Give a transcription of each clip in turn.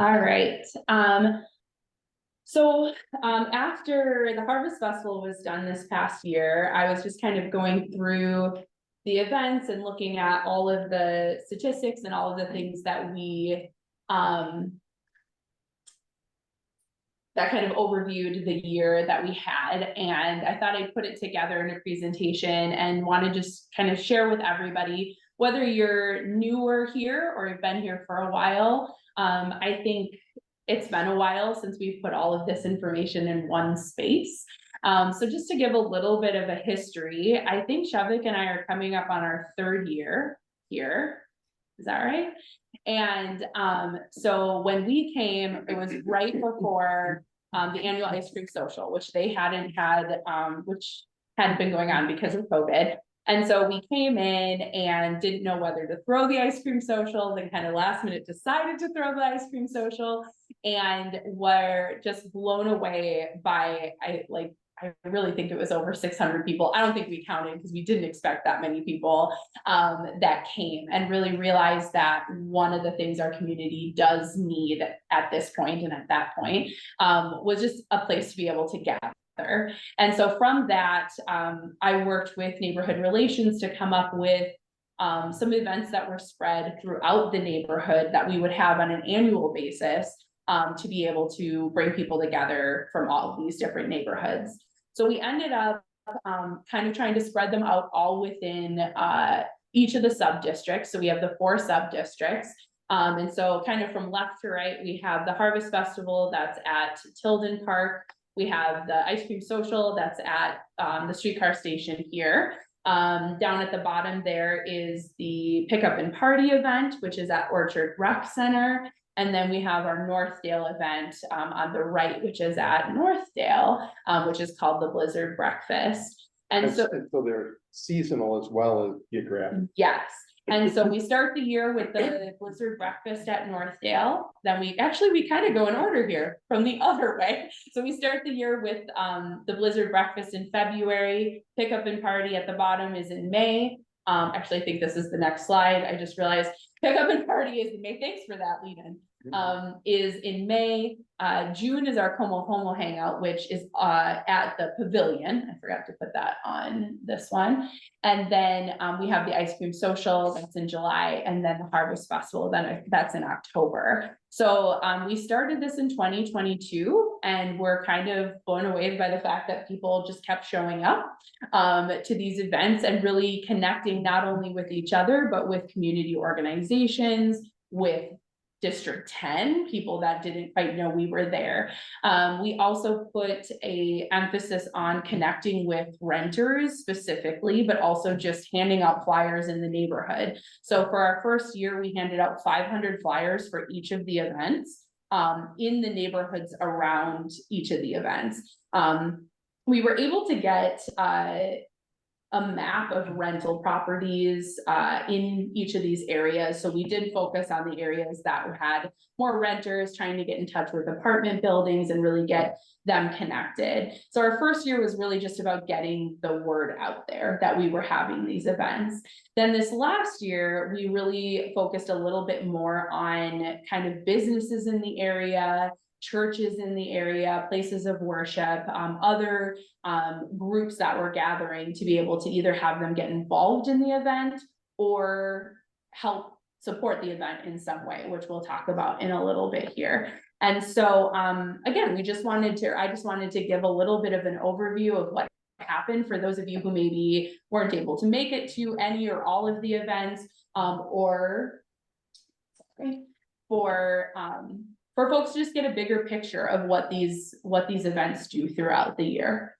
All right. After the Harvest Festival was done this past year, I was just kind of going through the events and looking at all of the statistics and all of the things that we that kind of overviewed the year that we had. And I thought I'd put it together in a presentation and want to just kind of share with everybody, whether you're newer here or have been here for a while. I think it's been a while since we've put all of this information in one space. So just to give a little bit of a history, I think Shavik and I are coming up on our third year here. Is that right? And so when we came, it was right before the annual ice cream social, which they hadn't had, which hadn't been going on because of COVID. And so we came in and didn't know whether to throw the ice cream social, then kind of last minute decided to throw the ice cream social, and were just blown away by, I really think it was over 600 people. I don't think we counted because we didn't expect that many people that came, and really realized that one of the things our community does need at this point and at that point was just a place to be able to gather. And so from that, I worked with neighborhood relations to come up with some events that were spread throughout the neighborhood that we would have on an annual basis to be able to bring people together from all of these different neighborhoods. So we ended up kind of trying to spread them out all within each of the sub-districts. So we have the 4 sub-districts. And so kind of from left to right, we have the Harvest Festival that's at Tilden Park. We have the ice cream social that's at the streetcar station here. Down at the bottom there is the pickup and party event, which is at Orchard Rec Center. And then we have our Northdale event on the right, which is at Northdale, which is called the Blizzard Breakfast. And so they're seasonal as well as geographic. Yes. And so we start the year with the Blizzard Breakfast at Northdale. Then we kind of go in order here from the other way. So we start the year with the Blizzard Breakfast in February. Pickup and party at the bottom is in May. Actually, I think this is the next slide. I just realized pickup and party is in May. Thanks for that, Leland. Is in May. June is our Como Homo hangout, which is at the pavilion. I forgot to put that on this one. And then we have the ice cream social, that's in July, and then the Harvest Festival, then that's in October. So we started this in 2022, and we're kind of blown away by the fact that people just kept showing up to these events and really connecting not only with each other, but with community organizations, with District 10, people that didn't quite know we were there. We also put an emphasis on connecting with renters specifically, but also just handing out flyers in the neighborhood. So for our first year, we handed out 500 flyers for each of the events in the neighborhoods around each of the events. We were able to get a map of rental properties in each of these areas. So we did focus on the areas that had more renters, trying to get in touch with apartment buildings and really get them connected. So our first year was really just about getting the word out there that we were having these events. Then this last year, we really focused a little bit more on kind of businesses in the area, churches in the area, places of worship, other groups that were gathering to be able to either have them get involved in the event or help support the event in some way, which we'll talk about in a little bit here. And so again, I just wanted to give a little bit of an overview of what happened for those of you who maybe weren't able to make it to any or all of the events, or for folks to just get a bigger picture of what these events do throughout the year.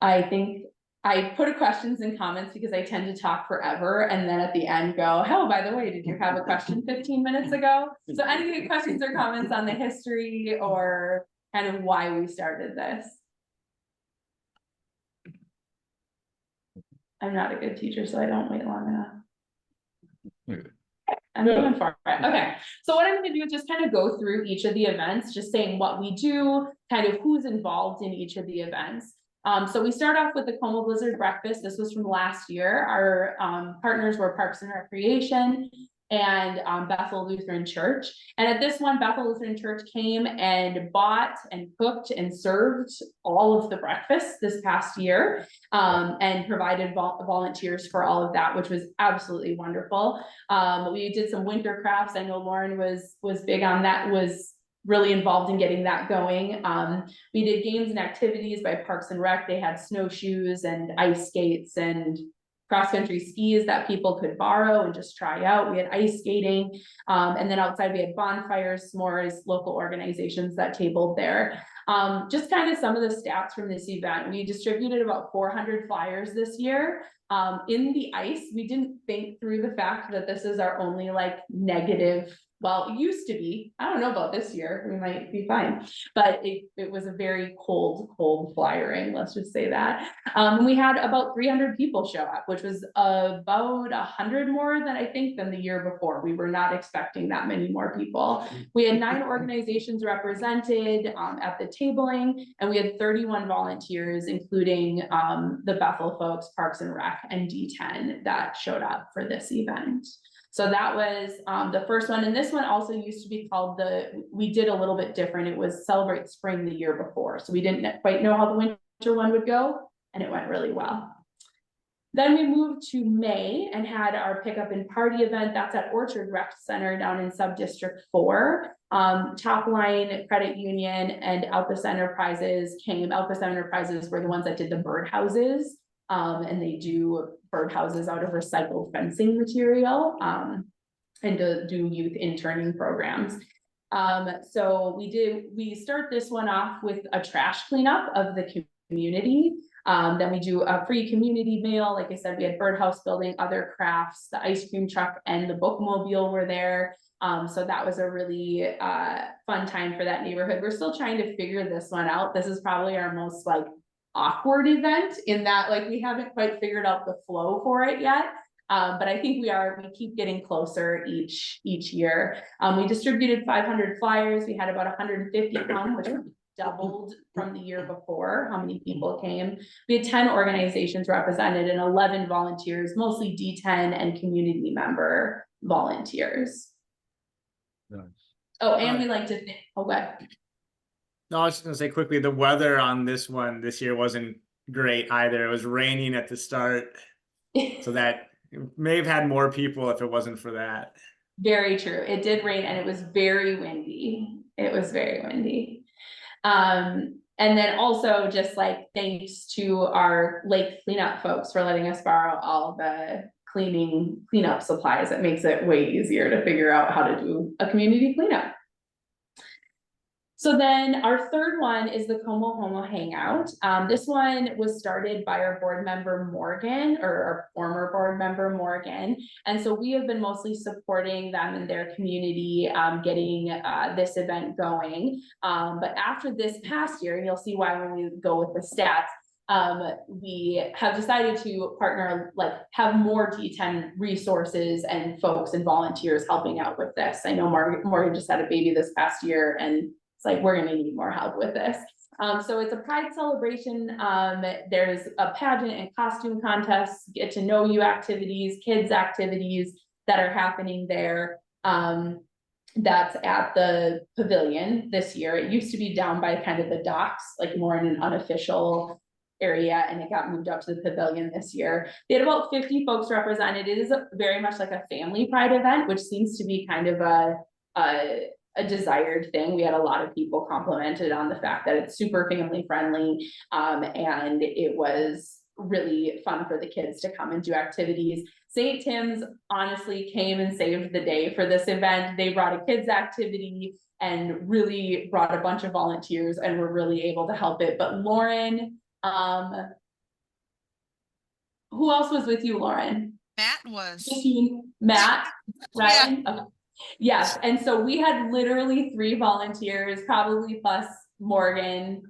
I think I put questions and comments because I tend to talk forever, and then at the end go, oh, by the way, did you have a question 15 minutes ago? So any questions or comments on the history or kind of why we started this? I'm not a good teacher, so I don't wait long enough. I'm going for it. Okay, so what I'm going to do is just kind of go through each of the events, just saying what we do, kind of who's involved in each of the events. So we start off with the Como Blizzard Breakfast. This was from last year. Our partners were Parks and Recreation, and Bethel Lutheran Church. And at this one, Bethel Lutheran Church came and bought and cooked and served all of the breakfasts this past year, and provided volunteers for all of that, which was absolutely wonderful. We did some winter crafts. I know Lauren was big on that, was really involved in getting that going. We did games and activities by Parks and Rec. They had snowshoes and ice skates and cross-country skis that people could borrow and just try out. We had ice skating. And then outside we had bonfires, s'mores, local organizations that tabled there. Just kind of some of the stats from this event. We distributed about 400 flyers this year. In the ice, we didn't think through the fact that this is our only like negative, well, it used to be, I don't know about this year, we might be fine, but it was a very cold flyering, let's just say that. We had about 300 people show up, which was about 100 more than I think than the year before. We were not expecting that many more people. We had 9 organizations represented at the tabling, and we had 31 volunteers, including the Bethel folks, Parks and Rec, and D10 that showed up for this event. So that was the first one. And this one also used to be called we did a little bit different. It was Celebrate Spring the year before. So we didn't quite know how the winter one would go, and it went really well. Then we moved to May and had our pickup and party event. That's at Orchard Rec Center down in Subdistrict 4. Top Line Credit Union and Alpes Enterprises came. Alpes Enterprises were the ones that did the birdhouses. And they do birdhouses out of recycled fencing material, and to do youth interning programs. So we start this one off with a trash cleanup of the community. Then we do a free community meal. Like I said, we had birdhouse building, other crafts, the ice cream truck and the bookmobile were there. So that was a really fun time for that neighborhood. We're still trying to figure this one out. This is probably our most like awkward event in that like we haven't quite figured out the flow for it yet. But I think we keep getting closer each year. We distributed 500 flyers. We had about 150 come, which doubled from the year before, how many people came. We had 10 organizations represented and 11 volunteers, mostly D10 and community member volunteers. Nice. Oh, and we like to think, okay. No, I was just gonna say quickly, the weather on this one this year wasn't great either. It was raining at the start, so that may have had more people if it wasn't for that. Very true. It did rain and it was very windy. It was very windy. And then also just like thanks to our lake cleanup folks for letting us borrow all the cleanup supplies. It makes it way easier to figure out how to do a community cleanup. So then our third one is the Como Homo Hangout. This one was started by our board member Morgan, or our former board member Morgan. And so we have been mostly supporting them in their community, getting this event going. But after this past year, and you'll see why when we go with the stats, we have decided to partner, like have more D10 resources and folks and volunteers helping out with this. I know Morgan just had a baby this past year, and it's like, we're gonna need more help with this. So it's a pride celebration. There's a pageant and costume contest, get to know you activities, kids activities that are happening there. That's at the pavilion this year. It used to be down by kind of the docks, like more in an unofficial area, and it got moved up to the pavilion this year. They had about 50 folks represented. It is very much like a family pride event, which seems to be kind of a desired thing. We had a lot of people complimented on the fact that it's super family friendly, and it was really fun for the kids to come and do activities. St. Tim's honestly came and saved the day for this event. They brought a kids activity and really brought a bunch of volunteers and were really able to help it. But Lauren, who else was with you, Lauren? Matt was. Matt, right? Yeah. Okay. Yes, and so we had literally 3 volunteers, probably plus Morgan,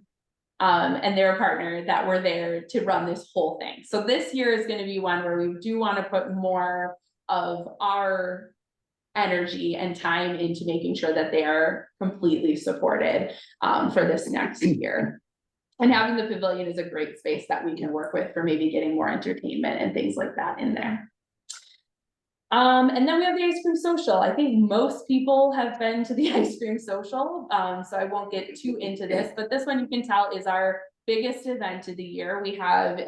and their partner that were there to run this whole thing. So this year is going to be one where we do want to put more of our energy and time into making sure that they are completely supported for this next year. And having the pavilion is a great space that we can work with for maybe getting more entertainment and things like that in there. And then we have the ice cream social. I think most people have been to the ice cream social, so I won't get too into this, but this one you can tell is our biggest event of the year. We have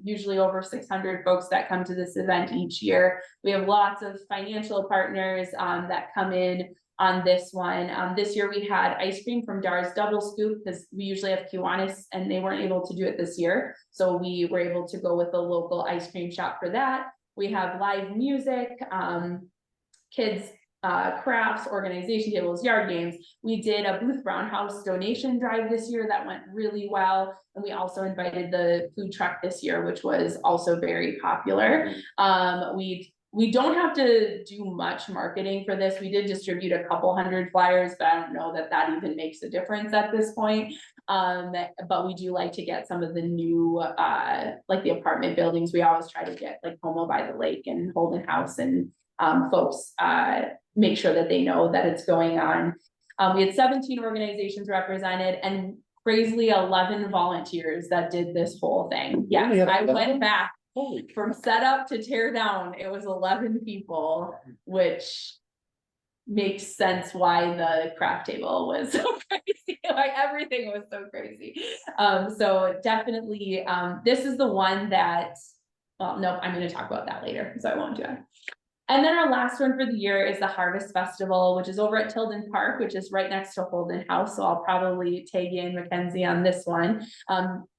usually over 600 folks that come to this event each year. We have lots of financial partners that come in on this one. This year we had ice cream from Dar's Double Scoop, because we usually have Kiwanis and they weren't able to do it this year. So we were able to go with a local ice cream shop for that. We have live music, kids, crafts, organization tables, yard games. We did a Booth Brown House donation drive this year that went really well. And we also invited the food truck this year, which was also very popular. We don't have to do much marketing for this. We did distribute a couple hundred flyers, but I don't know that that even makes a difference at this point. But we do like to get some of the new, like the apartment buildings. We always try to get like Como by the Lake and Holden House and folks make sure that they know that it's going on. We had 17 organizations represented and crazily 11 volunteers that did this whole thing. Yes, I went back. From setup to tear down, it was 11 people, which makes sense why the craft table was so crazy. Like everything was so crazy. So definitely, this is the one that, well, no, I'm going to talk about that later, so I won't do it. And then our last one for the year is the Harvest Festival, which is over at Tilden Park, which is right next to Holden House. So I'll probably tag in Mackenzie on this one.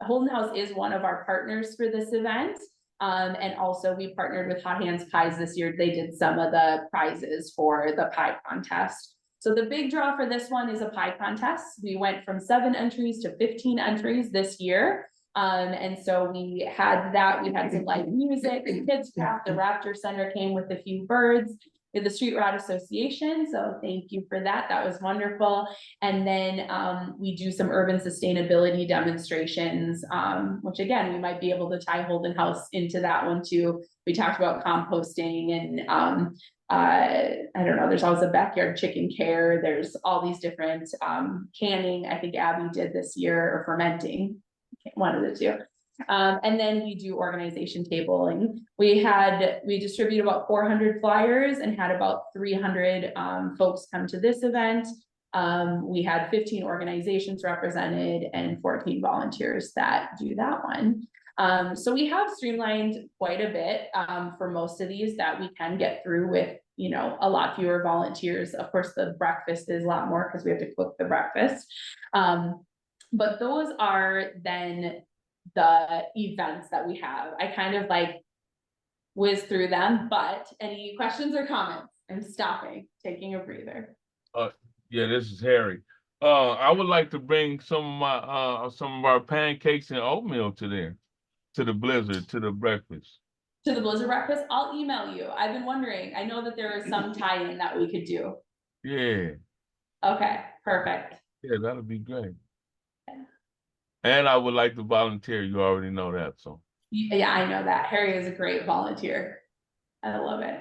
Holden House is one of our partners for this event. And also we partnered with Hot Hands Pies this year. They did some of the prizes for the pie contest. So the big draw for this one is a pie contest. We went from 7 entries to 15 entries this year. And so we had that, we had some live music and kids craft. The Raptor Center came with a few birds. With the Street Rat Association, so thank you for that. That was wonderful. And then we do some urban sustainability demonstrations, which again, we might be able to tie Holden House into that one too. We talked about composting and I don't know, there's always a backyard chicken care. There's all these different canning, I think Abby did this year, or fermenting, one of the two. And then we do organization tabling. We distributed about 400 flyers and had about 300 folks come to this event. We had 15 organizations represented and 14 volunteers that do that one. So we have streamlined quite a bit for most of these that we can get through with, you know, a lot fewer volunteers. Of course, the breakfast is a lot more because we have to cook the breakfast. But those are then the events that we have. I kind of like whiz through them, but any questions or comments? I'm stopping, taking a breather. Yeah, this is Harry. I would like to bring some of our pancakes and oatmeal to the Blizzard, to the breakfast. To the Blizzard breakfast, I'll email you. I've been wondering. I know that there is some tie-in that we could do. Yeah. Okay, perfect. Yeah, that'll be great. And I would like to volunteer. You already know that, so. Yeah, I know that. Harry is a great volunteer. I love it.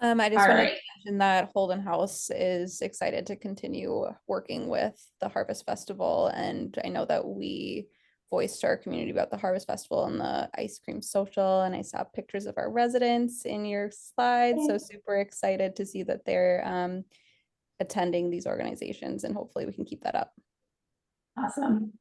I just wanted to mention that Holden House is excited to continue working with the Harvest Festival. And I know that we voiced to our community about the Harvest Festival and the ice cream social. And I saw pictures of our residents in your slides. So super excited to see that they're attending these organizations, and hopefully we can keep that up. Awesome.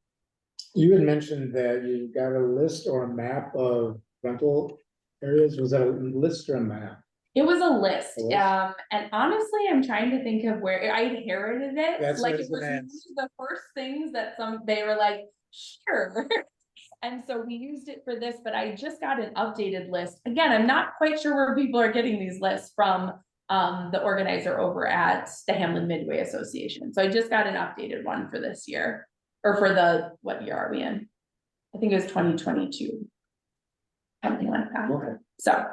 You had mentioned that you got a list or a map of rental areas. Was that a list or a map? It was a list. And honestly, I'm trying to think of where I inherited it. That's like it was the first things that they were like, sure. And so we used it for this, but I just got an updated list. Again, I'm not quite sure where people are getting these lists from. The organizer over at the Hamlin Midway Association. So I just got an updated one for this year, or for the, what year are we in? I think it was 2022. Something like that. Okay. So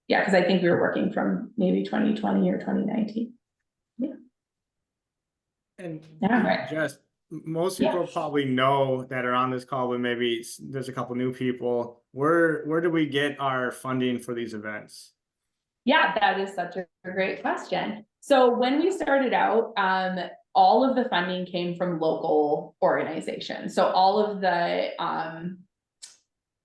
yeah, because I think we were working from maybe 2020 or 2019. Yeah. And right. just most people probably know that are on this call, but maybe there's a couple new people. Where do we get our funding for these events? Yeah, that is such a great question. So when we started out, all of the funding came from local organizations. So all of the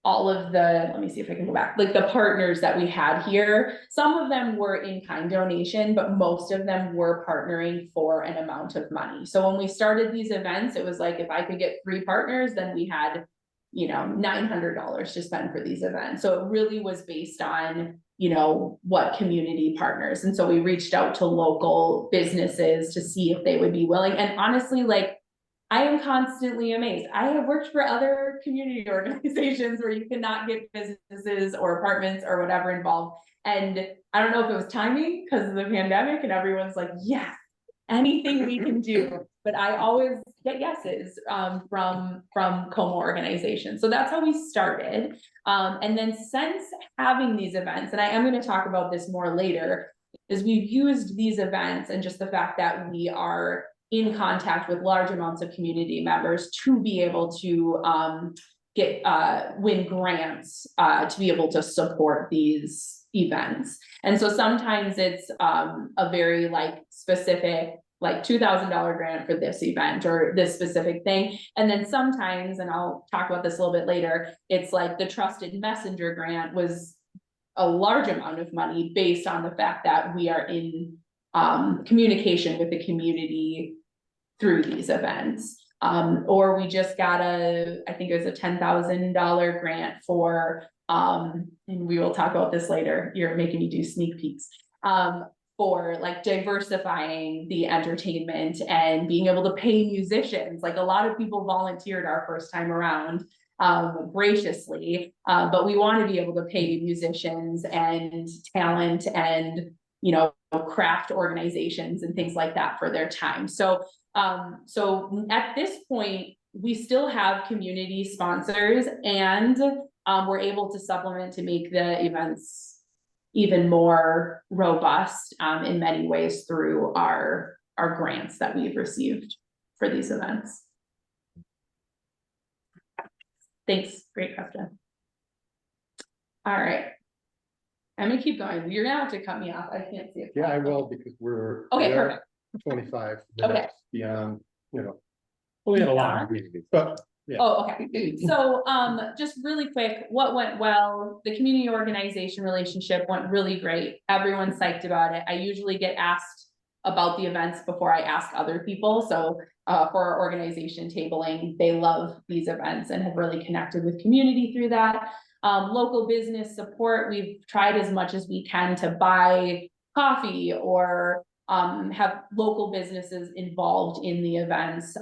all of the, let me see if I can go back, like the partners that we had here, some of them were in-kind donation, but most of them were partnering for an amount of money. So when we started these events, it was like, if I could get 3 partners, then we had, you know, $900 to spend for these events. So it really was based on, you know, what community partners. And so we reached out to local businesses to see if they would be willing. And honestly, like, I am constantly amazed. I have worked for other community organizations where you cannot get businesses or apartments or whatever involved. And I don't know if it was timing because of the pandemic and everyone's like, yes, anything we can do. But I always get yeses from Como organizations. So that's how we started. And then since having these events, and I am going to talk about this more later, is we've used these events and just the fact that we are in contact with large amounts of community members to be able to win grants to be able to support these events. And so sometimes it's a very like specific, like $2,000 grant for this event or this specific thing. And then sometimes, and I'll talk about this a little bit later, it's like the Trusted Messenger grant was a large amount of money based on the fact that we are in communication with the community through these events. Or we just got I think it was a $10,000 grant for, and we will talk about this later, you're making me do sneak peeks, for like diversifying the entertainment and being able to pay musicians. Like a lot of people volunteered our first time around graciously, but we want to be able to pay musicians and talent and, you know, craft organizations and things like that for their time. So at this point, we still have community sponsors and we're able to supplement to make the events even more robust in many ways through our grants that we've received for these events. Thanks, great question. All right. I'm gonna keep going. You're gonna have to cut me off. I can't see it. Yeah, I will, because we're. Okay, we are perfect. 25 Okay. minutes beyond, you know. We had a lot of meetings, but yeah. Oh, okay. So, just really quick, what went well? The community organization relationship went really great. Everyone's psyched about it. I usually get asked about the events before I ask other people. So, for our organization tabling, they love these events and have really connected with community through that. Local business support, we've tried as much as we can to buy coffee or have local businesses involved in the events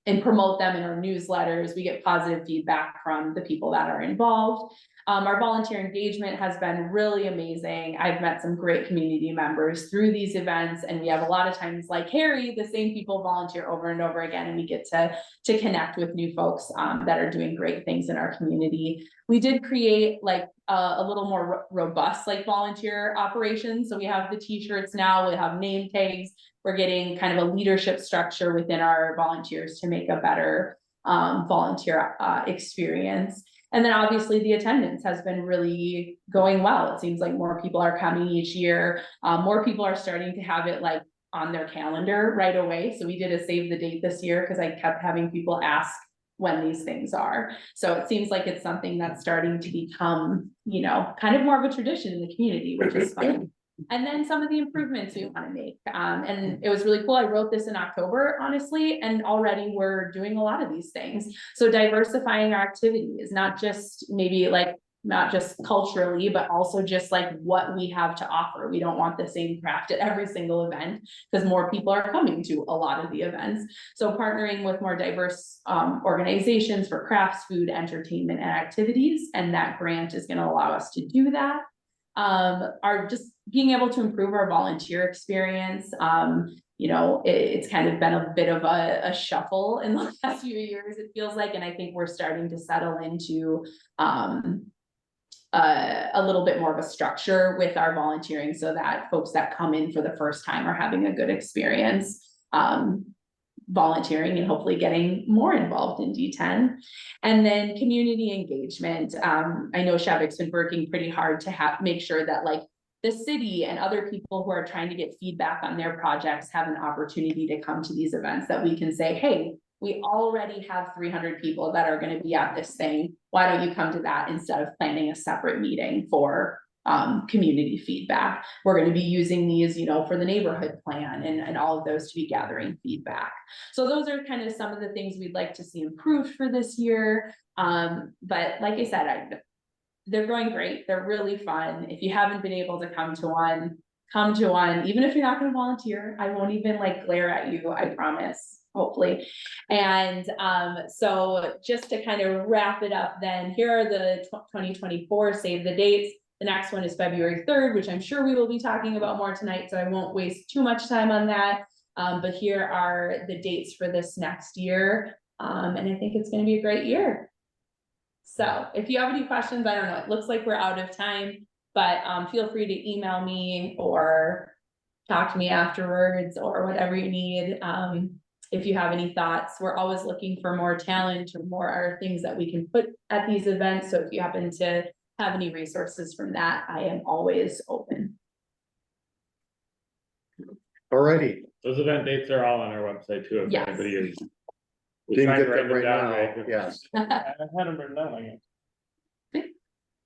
and promote them in our newsletters. We get positive feedback from the people that are involved. Our volunteer engagement has been really amazing. I've met some great community members through these events, and we have a lot of times, like Harry, the same people volunteer over and over again, and we get to connect with new folks that are doing great things in our community. We did create like a little more robust like volunteer operations. So we have the t-shirts now, we have name tags. We're getting kind of a leadership structure within our volunteers to make a better volunteer experience. And then obviously the attendance has been really going well. It seems like more people are coming each year. More people are starting to have it like on their calendar right away. So we did a save the date this year because I kept having people ask when these things are. So it seems like it's something that's starting to become, you know, kind of more of a tradition in the community, which is fun. And then some of the improvements we want to make. And it was really cool. I wrote this in October, honestly, and already we're doing a lot of these things. So diversifying our activities, not just maybe like, not just culturally, but also just like what we have to offer. We don't want the same craft at every single event because more people are coming to a lot of the events. So partnering with more diverse organizations for crafts, food, entertainment, and activities. And that grant is going to allow us to do that. Are just being able to improve our volunteer experience. You know, it's kind of been a bit of a shuffle in the last few years, it feels like, and I think we're starting to settle into a little bit more of a structure with our volunteering so that folks that come in for the first time are having a good experience volunteering and hopefully getting more involved in D10. And then community engagement. I know Shabik's been working pretty hard to make sure that like the city and other people who are trying to get feedback on their projects have an opportunity to come to these events, that we can say, hey, we already have 300 people that are gonna be at this thing. Why don't you come to that instead of planning a separate meeting for community feedback? We're gonna be using these, you know, for the neighborhood plan and all of those to be gathering feedback. So those are kind of some of the things we'd like to see improved for this year. But like I said, they're going great. They're really fun. If you haven't been able to come to one, come to one. Even if you're not going to volunteer, I won't even like glare at you, I promise, hopefully. And so just to kind of wrap it up then, here are the 2024 save the dates. The next one is February 3rd, which I'm sure we will be talking about more tonight, so I won't waste too much time on that. But here are the dates for this next year. And I think it's going to be a great year. So if you have any questions, I don't know, it looks like we're out of time, but feel free to email me or talk to me afterwards or whatever you need. If you have any thoughts, we're always looking for more talent or more things that we can put at these events. So if you happen to have any resources from that, I am always open. Alrighty, Those event dates are all on our website too, if Yes. anybody is. didn't get them right now, yes, I had them written down, I guess.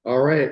all right.